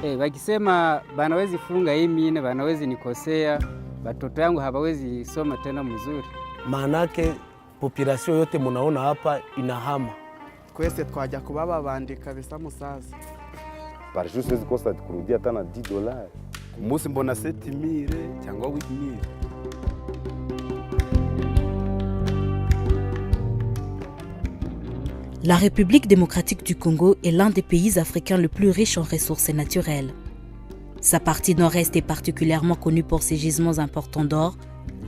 Wakisema banawezi funga hii mine, banawezi nikosea, watoto yangu hawawezi soma tena mzuri. Maanake population yote munaona hapa inahama. Kwese twajya kubaba bandika bisa musaza. Par jour siwezi kosa kurudia tana $10. Musi mbona 7000 cyangwa 8000. La République démocratique du Congo est l'un des pays africains le plus riches en ressources naturelles. Sa partie nord-est est particulièrement connue pour ses gisements importants d'or,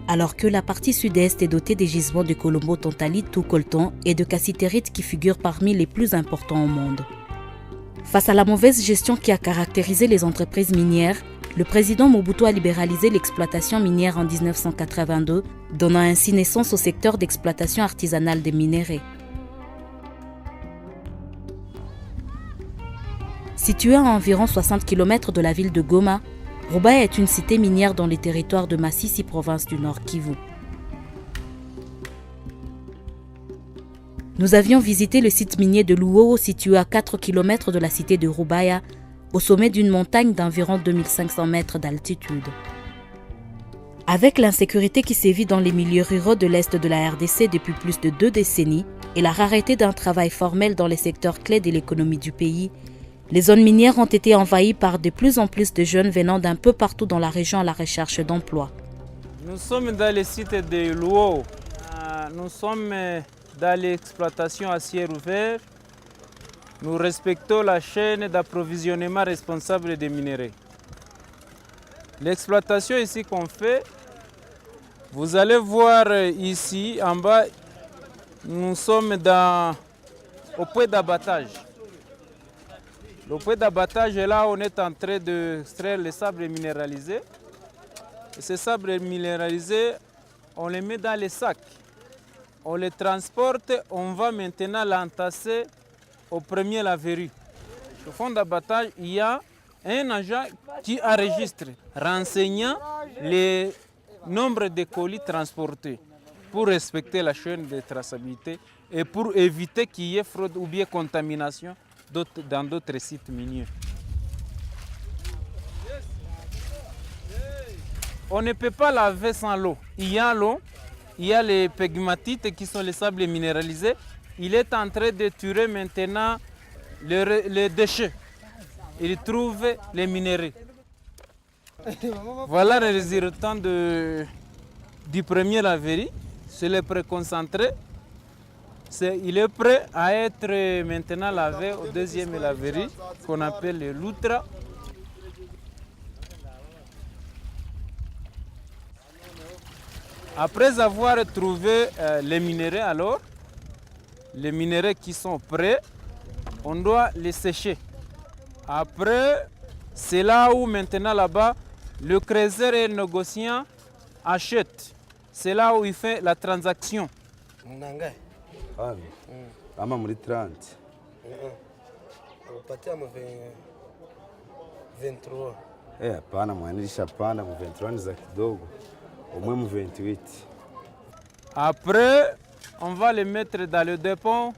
alors que la partie sud-est est dotée des gisements de colombo-tantalite ou coltan et de cassitérite qui figurent parmi les plus importants au monde. Face à la mauvaise gestion qui a caractérisé les entreprises minières, le président Mobutu a libéralisé l'exploitation minière en 1982, donnant ainsi naissance au secteur d'exploitation artisanale des minéraux. Située à environ 60 km de la ville de Goma, Rubaya est une cité minière dans les territoires de Masisi, province du Nord Kivu. Nous avions visité le site minier de Luo, situé à 4 km de la cité de Rubaya, au sommet d'une montagne d'environ 2500 mètres d'altitude. Avec l'insécurité qui sévit dans les milieux ruraux de l'Est de la RDC depuis plus de 2 décennies et la rareté d'un travail formel dans les secteurs clés de l'économie du pays, les zones minières ont été envahies par de plus en plus de jeunes venant d'un peu partout dans la région à la recherche d'emploi. Nous sommes dans le site de Luo. Nous sommes dans l'exploitation à ciel ouvert. Nous respectons la chaîne d'approvisionnement responsable des minéraux. L'exploitation ici qu'on fait, vous allez voir ici en bas, nous sommes au point d'abattage. Le point d'abattage est là, on est en train d'extraire les sables minéralisés. Et ces sables minéralisés, on les met dans les sacs. On les transporte, on va maintenant l'entasser au premier laverie. Au fond d'abattage, il y a un agent qui enregistre, renseignant le nombre de colis transportés pour respecter la chaîne de traçabilité et pour éviter qu'il y ait fraude ou bien contamination dans d'autres sites miniers. On ne peut pas laver sans l'eau. Il y a l'eau, il y a les pegmatites qui sont les sables minéralisés. Il est en train de tuer maintenant les déchets. Il trouve les minéraux. Voilà le résultat du premier laverie. C'est le préconcentré. Il est prêt à être maintenant lavé au deuxième laverie qu'on appelle le loutra. Après avoir trouvé les minéraux, alors, les minéraux qui sont prêts, on doit les sécher. Après, c'est là où maintenant là-bas, le créateur et le négociant achètent. C'est là où il fait la transaction. Ama muri 30. Upatia mu 23. Hapana mwanilisha panda mu 23 za kidogo. Au moins mu 28. Après, on va les mettre dans le dépôt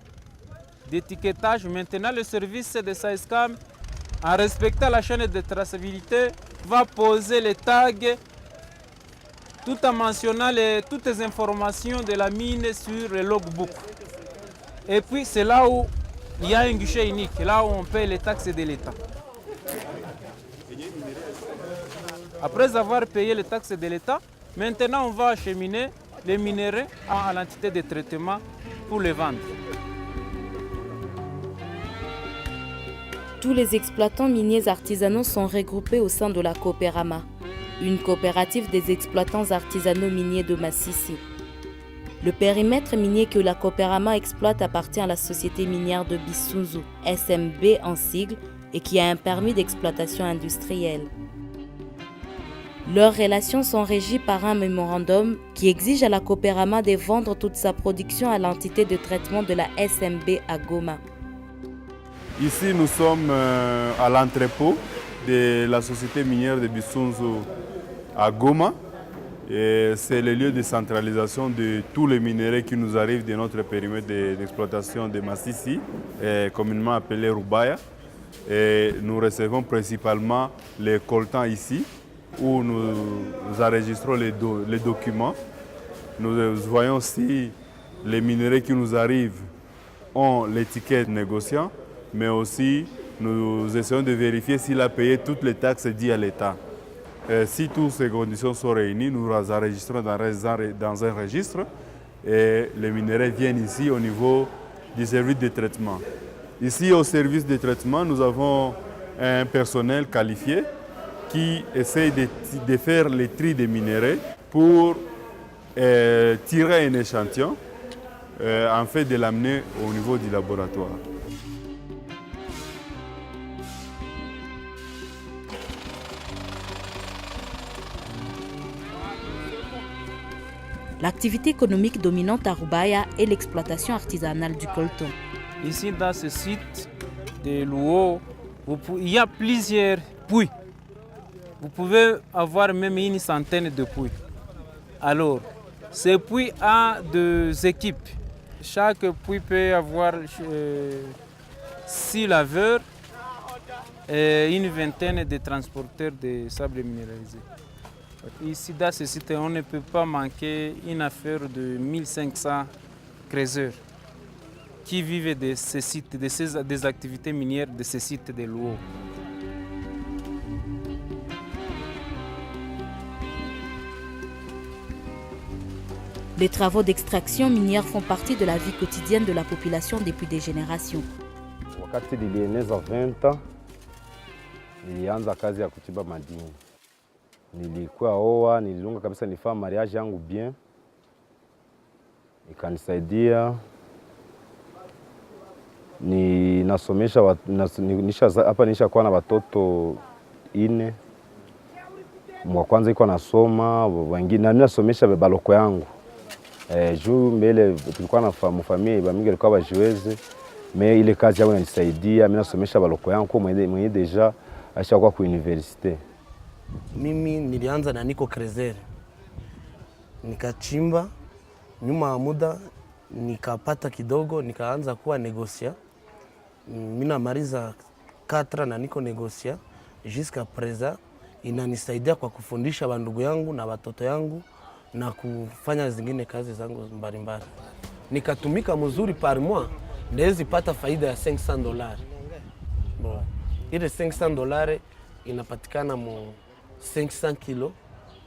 d'étiquetage. Maintenant, le service de SAESCAM, en respectant la chaîne de traçabilité, va poser les tags tout en mentionnant toutes les informations de la mine sur le logbook. Et puis c'est là où il y a un guichet unique, là où on paye les taxes de l'État. Après avoir payé les taxes de l'État, maintenant on va acheminer les minéraux à l'entité de traitement pour les vendre. Tous les exploitants miniers artisanaux sont regroupés au sein de la Coopérama, une coopérative des exploitants artisanaux miniers de Masisi. Le périmètre minier que la Coopérama exploite appartient à la société minière de Bisunzu, SMB en sigle, et qui a un permis d'exploitation industrielle. Leurs relations sont régies par un mémorandum qui exige à la Coopérama de vendre toute sa production à l'entité de traitement de la SMB à Goma. Ici, nous sommes à l'entrepôt de la société minière de Bisunzu à Goma. C'est le lieu de centralisation de tous les minéraux qui nous arrivent de notre périmètre d'exploitation de Masisi, communément appelé Rubaya. Et nous recevons principalement les coltans ici, où nous enregistrons les documents. Nous voyons si les minerais qui nous arrivent ont l'étiquette négociant, mais aussi nous essayons de vérifier s'il a payé toutes les taxes dites à l'État. Si toutes ces conditions sont réunies, nous les enregistrons dans un registre et les minerais viennent ici au niveau du service de traitement. Ici, au service de traitement, nous avons un personnel qualifié qui essaie de faire le tri des minerais pour tirer un échantillon en fait de l'amener au niveau du laboratoire. L'activité économique dominante à Rubaya est l'exploitation artisanale du coltan. Ici, dans ce site de Luo, il y a plusieurs puits. Vous pouvez avoir même une centaine de puits. Alors, ces puits ont des équipes. Chaque puits peut avoir 6 laveurs et une vingtaine de transporteurs de sable minéralisé. Ici, dans ce site, on ne peut pas manquer une affaire de 1500 creuseurs qui vivent de ces sites, des activités minières de ces sites de Luo. Les travaux d'extraction minière font partie de la vie quotidienne de la population depuis des générations. Wakati nilieneza 20 nilianza kazi ya kuchimba madini. Nilikuwa oa, nililunga kabisa nifanya mariage yangu bien. Ikanisaidia ninasomesha hapa nishakuwa na watoto 4. Mwa kwanza iko nasoma, wengine na ninasomesha baloko yangu. Juu mbele tulikuwa na familia bamingi walikuwa bajiweze, mais ile kazi yangu inanisaidia mimi nasomesha baloko yangu kwa mwenye deja ashakuwa ku universite. Mimi nilianza na niko krezere, nikachimba, nyuma ya muda nikapata kidogo, nikaanza kuwa negosia. Mimi namaliza 4 na niko negosia jusqu'à présent, inanisaidia kwa kufundisha bandugu yangu na watoto yangu na kufanya zingine kazi zangu mbalimbali. Nikatumika mzuri par mois, ndezi pata faida ya $500. Bon, ile $500 inapatikana mu 500 kilo.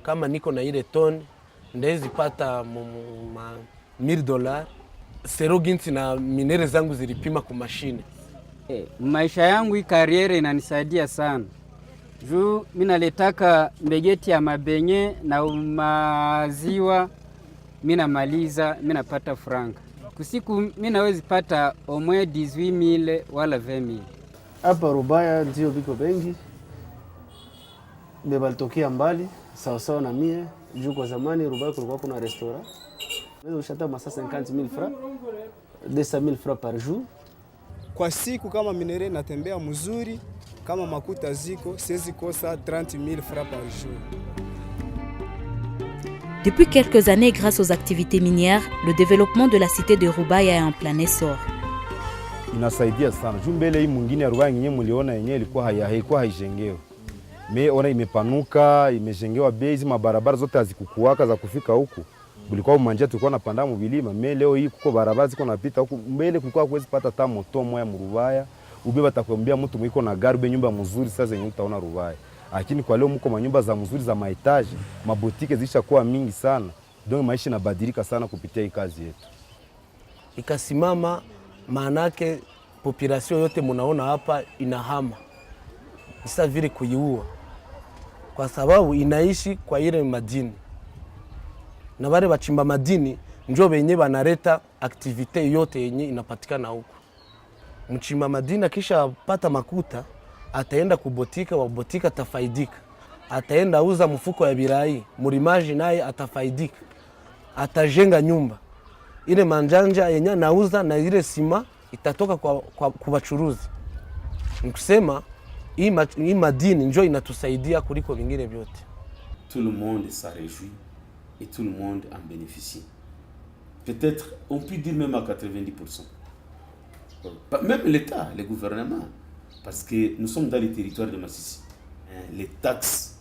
Kama niko na ile toni, ndezi pata $1000. Sero ginsi na minere zangu zilipima kwa mashine. Maisha yangu hii kariere inanisaidia sana. Juu mimi naletaka mbegeti ya mabenye na maziwa, mimi namaliza, mimi napata franga. Kusiku mimi nawezi pata omwe 18,000 wala 20,000. Hapa Rubaya ndio biko bengi. Bebalitokea mbali, sawa sawa na mie. Juu kwa zamani Rubaya kulikuwa kuna restaurant. Wewe ushata masa 50,000 francs, 200,000 francs par jour. Kwa siku kama minere natembea mzuri, kama makuta ziko, siwezi kosa 30,000 francs par jour. Depuis quelques années, grâce aux activités minières, le développement de la cité de Rubaya est en plein essor. Inasaidia sana. Juu mbele hii mwingine ya Rubaya yenyewe mliona yenyewe ilikuwa haijengewa. Ona imepanuka, imejengewa base, mabarabara zote hazikukuwaka za kufika huku. Bulikuwa umanja tulikuwa napanda mu bilima, leo hii kuko barabara ziko napita huku. Mbele kulikuwa kuwezi pata hata moto moya mu Rubaya. Ube batakwambia mtu mwiko na gari ube nyumba mzuri sasa zenye utaona Rubaya. Lakini kwa leo mko manyumba za mzuri za maetaji, mabotike zishakuwa mingi sana. Donc maisha inabadilika sana kupitia hii kazi yetu. Ikasimama, maanake population yote munaona hapa inahama. Isa vile kuiua. Kwa sababu inaishi kwa ile madini. Na wale bachimba madini ndio benye banaleta activite yote yenye inapatikana huko. Mchimba madini kisha pata makuta, ataenda kubotika, wabotika atafaidika. Ataenda uza mfuko ya birai, murimaji naye atafaidika. Atajenga nyumba. Ile manjanja yenye nauza na ile sima itatoka kwa wachuruzi. Nikusema hii madini ndio inatusaidia kuliko vingine vyote. Tout le monde s'en réjouit et tout le monde en bénéficie. Peut-être, on peut dire même à 90%. Même l'État, le gouvernement. parce que nous sommes dans les territoires de Massissi. Les taxes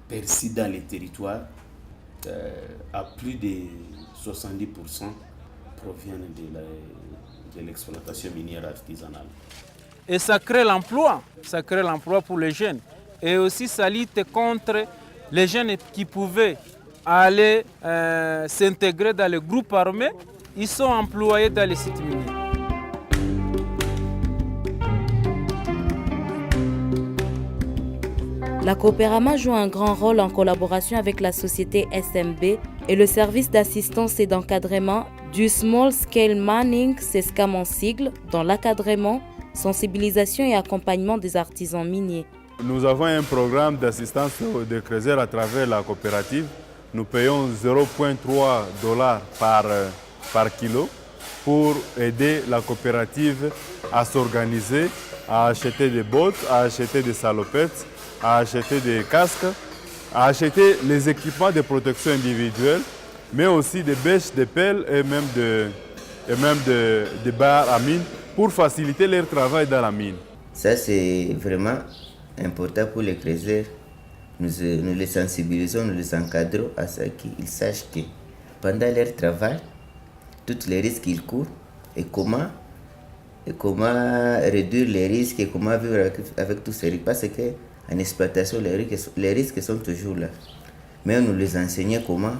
perçues dans les territoires, à plus de 70% proviennent de l'exploitation minière artisanale. Et ça crée l'emploi pour les jeunes. Et aussi ça lutte contre les jeunes qui pouvaient aller s'intégrer dans les groupes armés. Ils sont employés dans les sites miniers. La Coopérama joue un grand rôle en collaboration avec la société SMB et le service d'assistance et d'encadrement du Small Scale Mining, SESCAM en sigle, dans l'acadrement, sensibilisation et accompagnement des artisans miniers. Nous avons un programme d'assistance de creuseurs à travers la coopérative. Nous payons 0,3 $ par kilo pour aider la coopérative à s'organiser, à acheter des bottes, à acheter des salopettes, à acheter des casques, à acheter les équipements de protection individuelle, mais aussi des bêches, des pelles et même des barres à mine pour faciliter leur travail dans la mine. Ça, c'est vraiment important pour les creuseurs. Nous les sensibilisons, nous les encadrons à ce qu'ils sachent que pendant leur travail, tous les risques qu'ils courent et comment réduire les risques et comment vivre avec tous ces risques. Parce qu'en exploitation, les risques sont toujours là. Mais nous les enseignons comment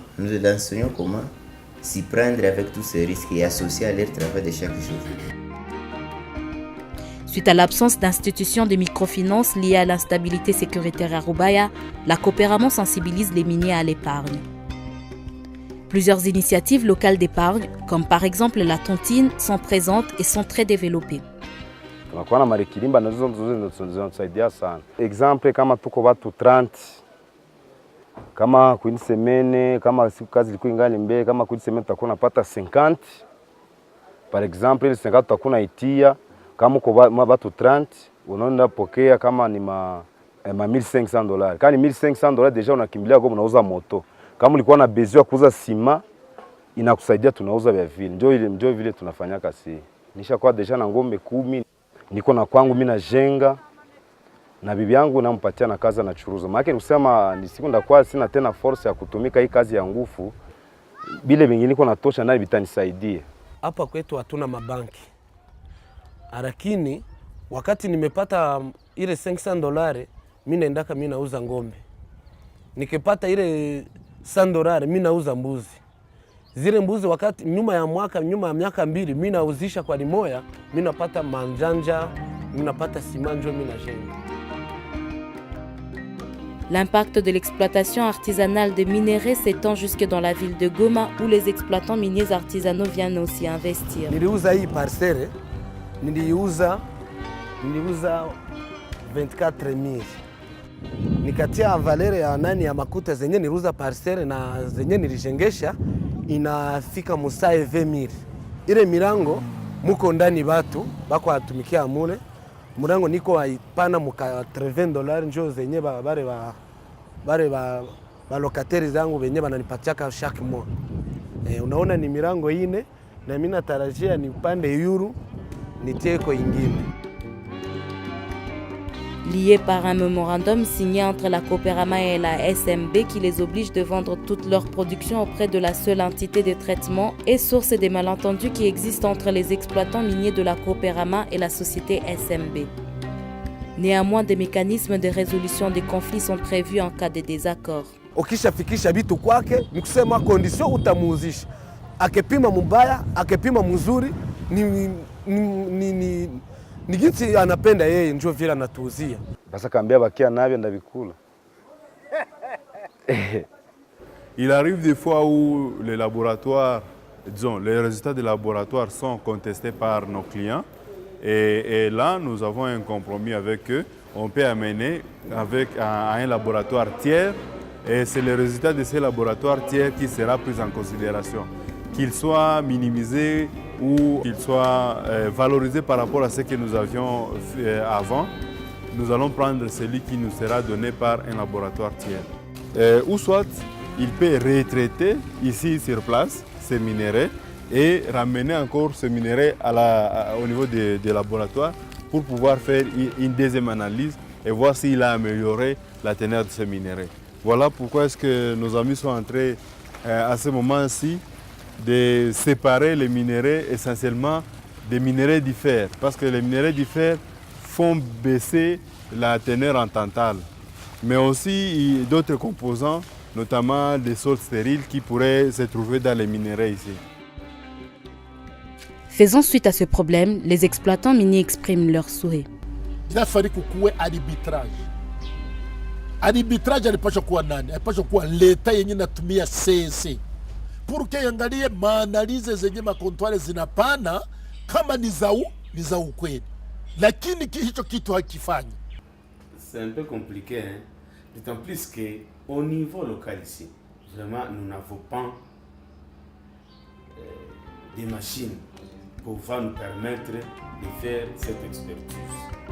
s'y prendre avec tous ces risques et associer à leur travail de chaque jour. Suite à l'absence d'institutions de microfinance liées à l'instabilité sécuritaire à Roubaïa, la Coopéramon sensibilise les miniers à l'épargne. Plusieurs initiatives locales d'épargne, comme par exemple la tontine, sont présentes et sont très développées. Tunakuwa na marikirimba na hizo zinatusaidia sana. Example kama tuko watu 30 kama kwa semene, kama siku kazi ilikuwa ingali mbele, kama kwa semene tutakuwa napata 50. Par exemple, ile 50 tutakuwa itia kama kwa watu 30, unaenda pokea kama ni ma $1,500. Kama ni $1,500 deja unakimbilia kwa unauza moto. Kama ulikuwa na besoin kuuza sima inakusaidia tunauza vya vile. Ndio vile tunafanya kazi. Nishakuwa deja na ngombe 10. Niko na kwangu mimi najenga na bibi yangu nampatia na kazi anachuruza. Maana ni kusema ni siku ndakuwa sina tena force ya kutumika hii kazi ya nguvu. Bile vingine niko natosha naye vitanisaidia. Hapa kwetu hatuna mabanki. Lakini wakati nimepata ile $500, mimi naendaka mimi nauza ngombe. Nikipata ile $100, mimi nauza mbuzi. Zile mbuzi wakati nyuma ya miaka 2 mimi nauzisha kwa limoya, mimi napata manjanja, mimi napata simanjo, mimi najenga. L'impact de l'exploitation artisanale de minerais s'étend jusque dans la ville de Goma où les exploitants miniers artisanaux viennent aussi investir. Niliuza hii parcelle, niliuza 24,000. Nikatia valere ya ya makuta zenye niliuza parcelle na zenye nilijengesha inafika musae 20,000. Ile milango muko ndani batu bako atumikia mule. Mulango niko aipana muka $30 njoo zenye bare ba locataires zangu wenye bananipatiaka chaque mois. Unaona ni milango ine na mimi natarajia nipande euro nitieko ingine. Liés par un mémorandum signé entre la Coopérama et la SMB qui les oblige de vendre toute leur production auprès de la seule entité de traitement et source des malentendus qui existent entre les exploitants miniers de la Coopérama et la société SMB. Néanmoins, des mécanismes de résolution des conflits sont prévus en cas de désaccord. Ukishafikisha vitu kwake ni kusema condition utamuuzisha. Akipima mbaya, akipima mzuri ni jinsi anapenda yeye njoo vile anatuuzia. Basa kaambia bakia navyo ndavikula. Il arrive des fois où les laboratoires, disons, les résultats des laboratoires sont contestés par nos clients et là nous avons un compromis avec eux. On peut amener à un laboratoire tiers et c'est le résultat de ces laboratoires tiers qui sera pris en considération. Qu'il soit minimisé ou qu'il soit valorisé par rapport à ce que nous avions fait avant, nous allons prendre celui qui nous sera donné par un laboratoire tiers. Ou soit, il peut retraiter ici sur place ces minéraux et ramener encore ces minéraux au niveau des laboratoires pour pouvoir faire une deuxième analyse et voir s'il a amélioré la teneur de ces minéraux. Voilà pourquoi est-ce que nos amis sont en train à ce moment-ci de séparer les minéraux essentiellement des minéraux du fer, parce que les minéraux du fer font baisser la teneur en tantale, mais aussi d'autres composants, notamment des sols stériles qui pourraient se trouver dans les minéraux ici. Faisant suite à ce problème, les exploitants miniers expriment leurs souhaits. Il a fallu kukuwe arbitrage. Arbitrage alipaswa kuwa nani? Alipaswa kuwa leta yenye natumia CEC. Purke yangalie maanalize zenye makontwale zinapana kama ni za ukweli. Lakini hicho kitu hakifanyi. C'est un peu compliqué, hein? D'autant plus qu'au niveau local ici, vraiment, nous n'avons pas des machines pour pouvoir nous permettre de faire cette expertise.